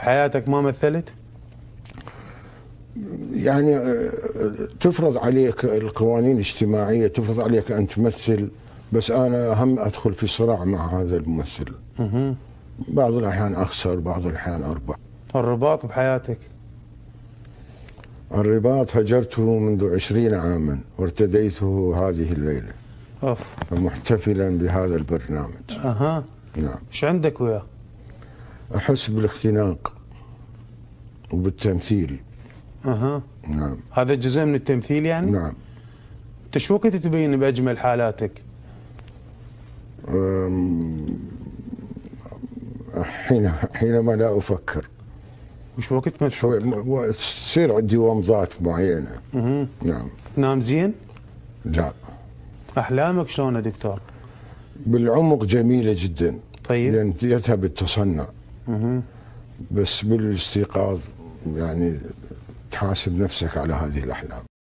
بحياتك ما مثلت؟ يعني تفرض عليك القوانين الاجتماعية، تفرض عليك أن تمثل، بس أنا هم أدخل في صراع مع هذا الممثل. بعض الأحيان أخسر، بعض الأحيان أربح. الرباط بحياتك؟ الرباط هجرته منذ 20 عاما وارتديته هذه الليلة. أوف. محتفلا بهذا البرنامج. نعم. ايش عندك وياه؟ أحس بالاختناق وبالتمثيل. نعم. هذا جزء من التمثيل يعني؟ نعم. انت شو وقت تبين باجمل حالاتك؟ حينما لا أفكر. وش وقت ما تفكر؟ تصير عندي ومضات معينة. نعم. تنام زين؟ لا. أحلامك شلون يا دكتور؟ بالعمق جميلة جدا. طيب. لأن يذهب التصنع. بس بالاستيقاظ يعني تحاسب نفسك على هذه الأحلام.